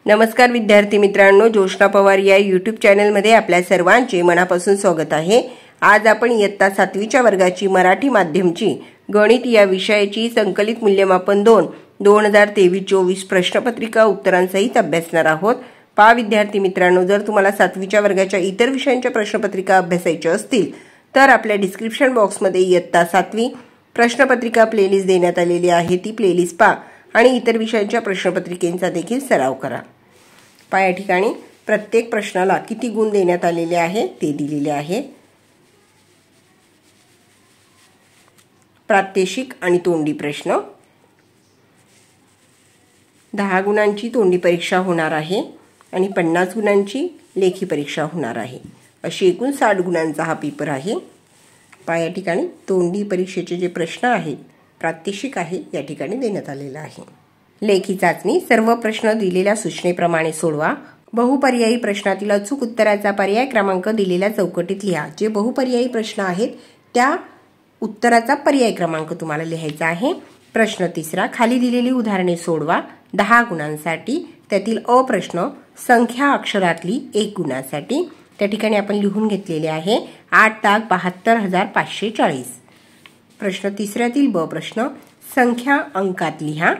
नमस्कार विद्यार्थी मित्रांनो, जोशना पवार या यूट्यूब चॅनलमध्ये आपल्या सर्वांचे मनापासून स्वागत आहे। आज आपण इयत्ता 7वीच्या वर्गाची मराठी माध्यमची गणित या विषयाची संकलित मूल्यमापन 2 2023-24 प्रश्नपत्रिका उत्तरांसहित अभ्यासणार आहोत। पहा विद्यार्थी मित्रांनो, जर तुम्हाला 7वीच्या वर्गाच्या इतर विषयांच्या प्रश्नपत्रिका अभ्यासायच्या असतील तर आपल्या डिस्क्रिप्शन बॉक्समध्ये इयत्ता 7वी प्रश्नपत्रिका प्लेलिस्ट देण्यात आलेली आहे। ती प्लेलिस्ट पहा आणि इतर विषयांच्या प्रश्नपत्रिकेचा देखील सराव करा। पहा या ठिकाणी प्रत्येक प्रश्नाला किती गुण देण्यात आलेले आहे ते दिलेले आहे। प्रात्यक्षिक आणि तोंडी प्रश्न 10 गुणांची तोंडी परीक्षा होणार आहे आणि 50 गुणांची लेखी परीक्षा होणार आहे। अशी एकूण 60 गुणांचा हा पेपर आहे। पहा या ठिकाणी तोंडी परीक्षेचे जे प्रश्न आहेत प्रात्यक्षिक आहे या ठिकाणी देण्यात आलेला आहे। लेखी चाचणी सर्व प्रश्न दिलेल्या सूचनेप्रमाणे सोडवा। बहुपर्यायी प्रश्नातील अचूक उत्तराचा पर्याय क्रमांक दिलेल्या चौकटीत लिहा। जे बहुपर्यायी प्रश्न आहेत त्या उत्तराचा पर्याय क्रमांक तुम्हाला लिहायचा आहे। प्रश्न तिसरा, खाली दिलेली उदाहरणे सोडवा 10 गुणांसाठी। त्यातील अ प्रश्न संख्या अक्षरातली 1 गुणासाठी त्या ठिकाणी आपण लिहून घेतलेले आहे 8,72,540। प्रश्न तिसऱ्यातील ब प्रश्न संख्या अंकात लिहा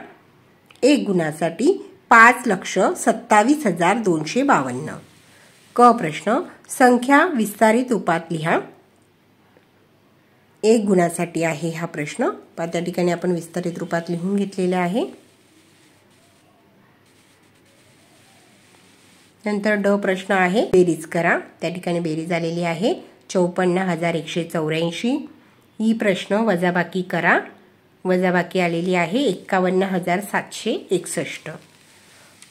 1 गुणासाठी 5,27,252। क प्रश्न संख्या विस्तारित रूपात लिहा 1 गुणासाठी आहे हा प्रश्न। त्या ठिकाणी आपण विस्तारित रूपात लिहून घेतलेले आहे। नंतर ड प्रश्न आहे बेरीज करा। त्या ठिकाणी बेरीज आलेली आहे 54,184। ही प्रश्न वजाबाकी करा। वजाबाकी आलेली आहे 51,761।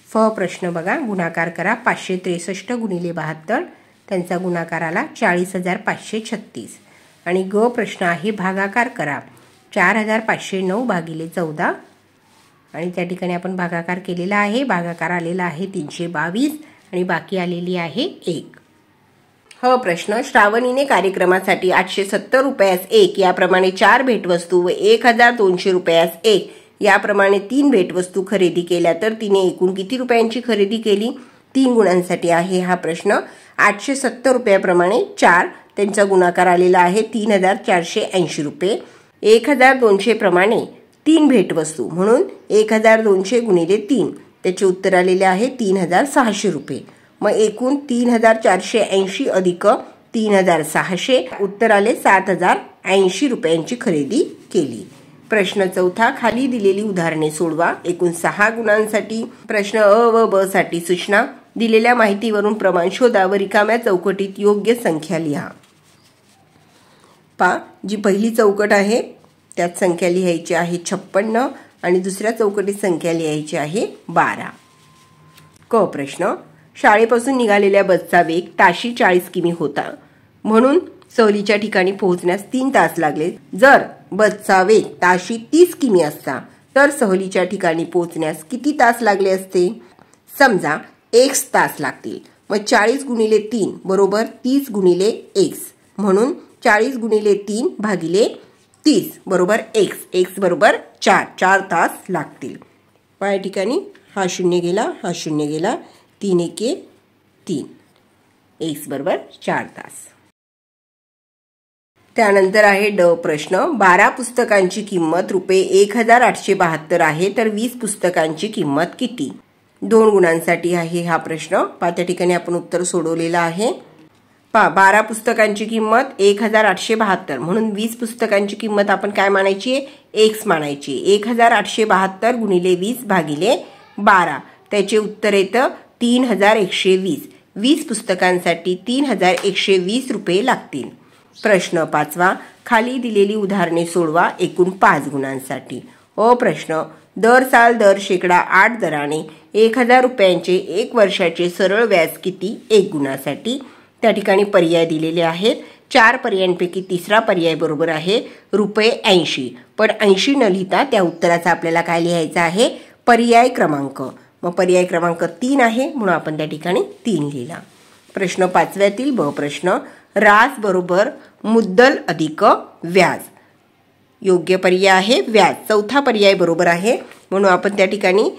फ प्रश्न बघा गुणाकार करा 563 गुणिले 72 त्यांचा गुणाकार आला 40,536। आणि ग प्रश्न आहे भागाकार करा 4,509 भागिले 14 आणि त्या ठिकाणी आपण भागाकार केलेला आहे। भागाकार आलेला आहे 322 आणि बाकी आलेली आहे 1। ह प्रश्न श्रावणीने कार्यक्रमासाठी 870 रुपयास 1 याप्रमाणे 4 भेटवस्तू व 1,200 रुपयास 1 याप्रमाणे 3 भेटवस्तू खरेदी केल्या तर तिने एकूण किती रुपयांची खरेदी केली? 3 गुणांसाठी आहे हा प्रश्न। 870 रुपयाप्रमाणे 4 त्यांचा गुणाकार आलेला आहे 3,480 रुपये। 1,200 प्रमाणे 3 भेटवस्तू म्हणून 1,200 गुणिले 3 त्याचे उत्तर आलेले आहे 3,600 रुपये। मग एकूण 3,480 अधिक 3,600 उत्तर आले 7,080 रुपयांची खरेदी केली। प्रश्न चौथा, खाली दिलेली उदाहरणे सोडवा। एकूण 6 गुणांसाठी प्रश्न अ व ब साठी सूचना दिलेल्या माहितीवरून प्रमाण शोधा व रिकाम्या चौकटीत योग्य संख्या लिहा। पहा जी पहिली चौकट आहे त्यात संख्या लिहायची आहे 56 आणि दुसऱ्या चौकटीत संख्या लिहायची आहे 12। क प्रश्न शाळेपासून निघालेल्या बसचा वेग ताशी 40 किमी होता म्हणून सहलीच्या ठिकाणी पोहोचण्यास 3 तास लागले। जर बसचा वेग ताशी 30 किमी असता तर सहलीच्या ठिकाणी पोहोचण्यास किती तास लागले असते? समजा x तास लागतील। मग 40 गुणिले 3 बरोबर 30 गुणिले x म्हणून 40 गुणिले 3 भागिले 30 बरोबर x बरोबर 4 तास लागतील। या ठिकाणी हा शून्य गेला हा शून्य गेला 3 एके 3 x बरोबर 4 तास। त्यानंतर आहे ड प्रश्न 12 पुस्तकांची किंमत रुपये 1,872 आहे तर 20 पुस्तकांची किंमत किती? 2 गुणांसाठी आहे हा प्रश्न। त्या ठिकाणी आपण उत्तर सोडवलेलं आहे। 12 पुस्तकांची किंमत 1,872 म्हणून 20 पुस्तकांची किंमत आपण काय मानायची? x मानायची। 1,872 गुणिले 20 भागिले 12 त्याचे उत्तर येतं 3,120। 20 पुस्तकांसाठी 3,120 रुपये लागतील। प्रश्न 5वा, खाली दिलेली उदाहरणे सोडवा एकूण 5 गुणांसाठी। अ प्रश्न दर साल दर शेकडा 8 दराने 1,000 रुपयांचे 1 वर्षाचे सरळ व्याज किती? 1 गुणासाठी त्या ठिकाणी पर्याय दिलेले आहेत। 4 पर्यायांपैकी तिसरा पर्याय बरोबर आहे रुपये 80। पण 80 न लिहिता त्या उत्तराचा आपल्याला काय लिहायचं आहे? पर्याय क्रमांक। मग पर्याय क्रमांक 3 आहे म्हणून आपण त्या ठिकाणी 3 लिहिला। प्रश्न 5व्यातील ब प्रश्न रास बरोबर मुद्दल अधिक व्याज योग्य पर्याय आहे व्याज। चौथा पर्याय बरोबर आहे म्हणून आपण त्या ठिकाणी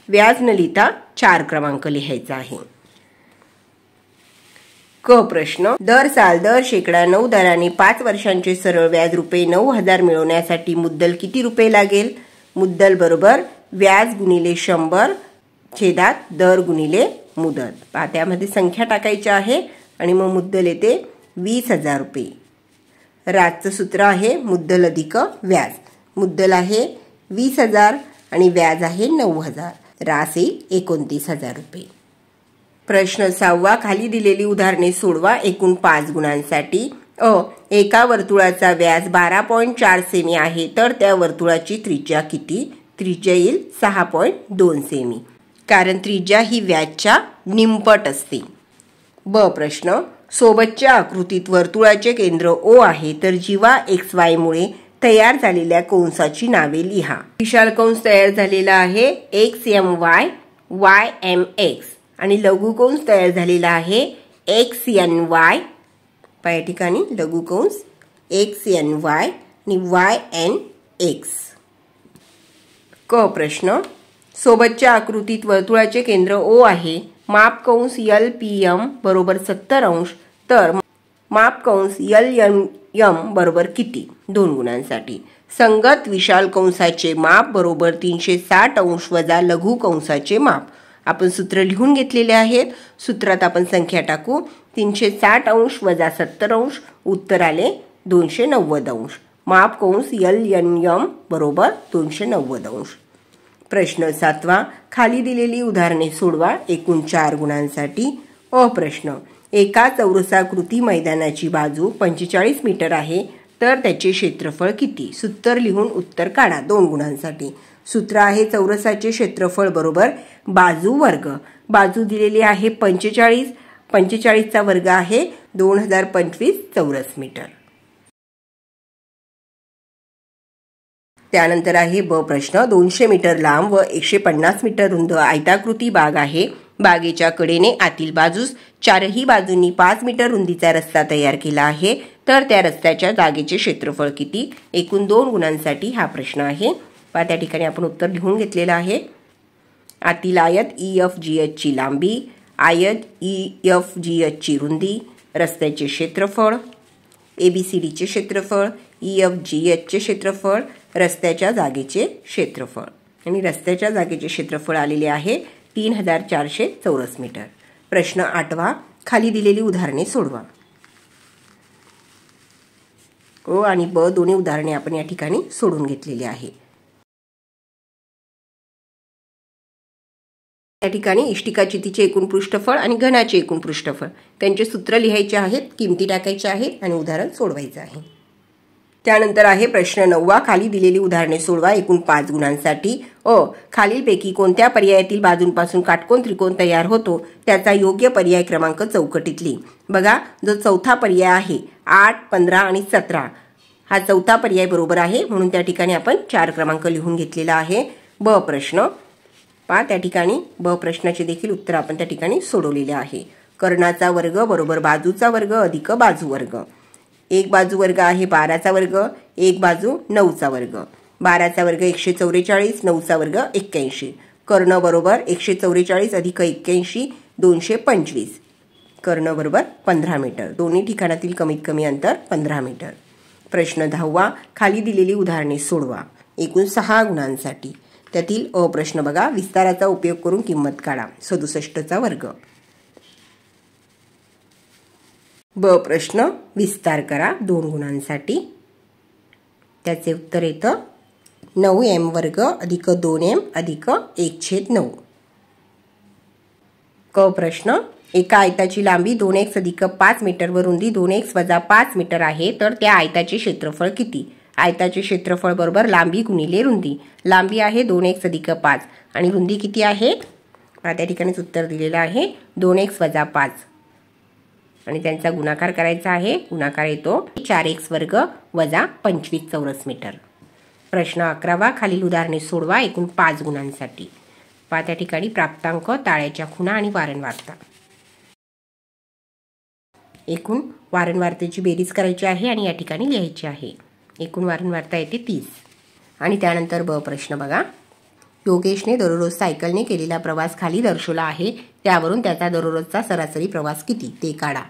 व्याज न लिहिता 4 क्रमांक लिहायचा आहे। क प्रश्न, दर साल दर शेकडा 9 दराने 5 वर्षांचे सरळ व्याज रुपये 9,000 मिळवण्यासाठी मुद्दल किती रुपये लागेल? मुद्दल बरोबर व्याज गुणिले 100 छेदात दर गुणिले मुदत। त्यामध्ये संख्या टाकायच्या आहे आणि मग मुद्दल येते 20,000 रुपये। राजचं सूत्र आहे मुद्दल अधिक व्याज। मुद्दल आहे 20,000 आणि व्याज आहे 9,000, रास येईल 29,000 रुपये। प्रश्न 6, खाली दिलेली उदाहरणे सोडवा एकूण 5 गुणांसाठी। एका वर्तुळाचा व्याज 12.4 सेमी आहे तर त्या वर्तुळाची त्रिज्या किती? त्रिज्या येईल 6.2 सेमी, कारण त्रिज्या ही व्याजच्या निमपट असते। ब प्रश्न, सोबतच्या आकृतीत वर्तुळाचे केंद्र O आहे तर जीवा XY मुळे तयार झालेल्या कंसाची नावे लिहा। विशाल कंस तयार झालेला आहे XMY YMX आणि लघु कंस तयार झालेला आहे XNY। या ठिकाणी लघु कंस XNY आणि YNX। क प्रश्न, सोबतच्या आकृतीत वर्तुळाचे केंद्र O आहे, माप कंस LPM बरोबर 70 अंश तर माप कंस LMM बरोबर किती? 2 गुणांसाठी। संगत विशाल कंसाचे माप बरोबर 360 अंश वजा लघु कंसाचे माप। आपण सूत्र लिहून घेतलेले आहेत। सूत्रात आपण संख्या टाकू। 360 अंश वजा 70 अंश, उत्तर आले 290 अंश। माप कंस LNM बरोबर 290 अंश। प्रश्न 7, खाली दिलेली उदाहरणे सोडवा एकूण 4 गुणांसाठी। अ प्रश्न, एका चौरसाकृती मैदानाची बाजू 45 मीटर आहे तर त्याचे क्षेत्रफळ किती? सूत्र लिहून उत्तर काढा 2 गुणांसाठी। सूत्र आहे चौरसाचे क्षेत्रफळ बरोबर बाजू वर्ग। बाजू दिलेली आहे 45, 45चा वर्ग आहे 2025 चौरस मीटर। त्यानंतर आहे ब प्रश्न, 200 मीटर लांब व 150 मीटर रुंद आयताकृती बाग आहे। बागेच्या कडेने आतील बाजूस 4ही बाजूंनी 5 मीटर रुंदीचा रस्ता तयार केला आहे तर त्या रस्त्याच्या जागेचे क्षेत्रफळ किती? एकूण 2 गुणांसाठी हा प्रश्न आहे। त्या ठिकाणी आपण उत्तर लिहून घेतलेलं आहे। आतील आयत EFGH ची लांबी, आयत EFGH ची रुंदी, रस्त्याचे क्षेत्रफळ, ABCD चे क्षेत्रफळ, EFGH चे क्षेत्रफळ, रस्त्याच्या जागेचे क्षेत्रफळ आणि रस्त्याच्या जागेचे क्षेत्रफळ आलेले आहे 3400 चौरस मीटर। प्रश्न 8, खाली दिलेली उदाहरणे सोडवा। ओ आणि ब दोन्ही उदाहरणे आपण या ठिकाणी सोडून घेतलेली आहे। या ठिकाणी इष्टिकाचितीचे एकूण पृष्ठफळ आणि घनाचे एकूण पृष्ठफळ त्यांचे सूत्र लिहायचे आहेत, किमती टाकायच्या आहेत आणि उदाहरण सोडवायचं आहे। त्यानंतर आहे प्रश्न 9, खाली दिलेली उदाहरणे सोडवा एकूण 5 गुणांसाठी। खालीलपैकी कोणत्या पर्यायातील बाजूंपासून काटकोन त्रिकोण तयार होतो त्याचा योग्य पर्याय क्रमांक चौकटीत लिहा। बघा, जो चौथा पर्याय आहे 8, 15 आणि 17 हा चौथा पर्याय बरोबर आहे, म्हणून त्या ठिकाणी आपण 4 क्रमांक लिहून घेतलेला आहे। ब प्रश्न, त्या ठिकाणी ब प्रश्नाचे देखील उत्तर आपण त्या ठिकाणी सोडवलेले आहे। कर्णाचा वर्ग बरोबर बाजूचा वर्ग अधिक बाजू वर्ग। एक बाजू वर्ग आहे 12चा वर्ग, एक बाजू 9चा वर्ग। 12चा वर्ग 144, 9चा वर्ग 81। कर्ण बरोबर 144 अधिक 81 225। कर्ण बरोबर 15 मीटर। दोन्ही ठिकाणातील कमीत कमी अंतर 15 मीटर। प्रश्न 10, खाली दिलेली उदाहरणे सोडवा एकूण 6 गुणांसाठी। त्यातील अ प्रश्न बघा, विस्ताराचा उपयोग करून किंमत काढा 67चा वर्ग। ब प्रश्न, विस्तार करा 2 गुणांसाठी। त्याचे उत्तर येतं 9m वर्ग अधिक 2m अधिक 1/9। क प्रश्न, एका आयताची लांबी 2x अधिक 5 मीटर व रुंदी 2x वजा 5 मीटर आहे तर त्या आयताचे क्षेत्रफळ किती? आयताचे क्षेत्रफळ बरोबर लांबी गुणिले रुंदी। लांबी आहे 2x अधिक 5 आणि रुंदी किती आहे? त्या ठिकाणीच उत्तर दिलेलं आहे 2x वजा 5 आणि त्यांचा गुणाकार करायचा आहे। गुणाकार येतो 4x वर्ग वजा 25 चौरस मीटर। प्रश्न 11, खालील उदाहरणे सोडवा एकूण 5 गुणांसाठी। त्या ठिकाणी प्राप्तांक, ताळ्याच्या खुणा आणि वारंवारता। एकूण वारंवारतेची बेरीज करायची आहे आणि या ठिकाणी लिहायची आहे। एकूण वारंवारता येते 30। आणि त्यानंतर ब प्रश्न बघा, योगेशने दररोज सायकलने केलेला प्रवास खाली दर्शवला आहे, त्यावरून त्याचा दररोजचा सरासरी प्रवास किती ते काढा.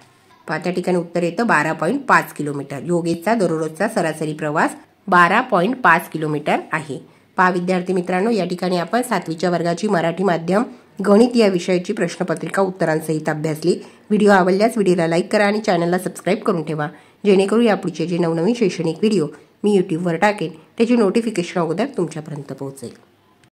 त्या ठिकाणी उत्तर येतं 12.5 किलोमीटर. योगेशचा दररोजचा सरासरी प्रवास 12.5 किलोमीटर आहे. विद्यार्थी मित्रांनो, या ठिकाणी आपण 7वीच्या वर्गाची मराठी माध्यम गणित या विषयाची प्रश्नपत्रिका उत्तरांसहित अभ्यासली. व्हिडिओ आवडल्यास व्हिडिओला लाईक करा आणि चॅनलला सबस्क्राईब करून ठेवा, जेणेकरून यापुढचे जे नवनवीन शैक्षणिक व्हिडिओ मी यूट्यूबवर टाकेन त्याची नोटिफिकेशन अगोदर तुमच्यापर्यंत पोहोचेल.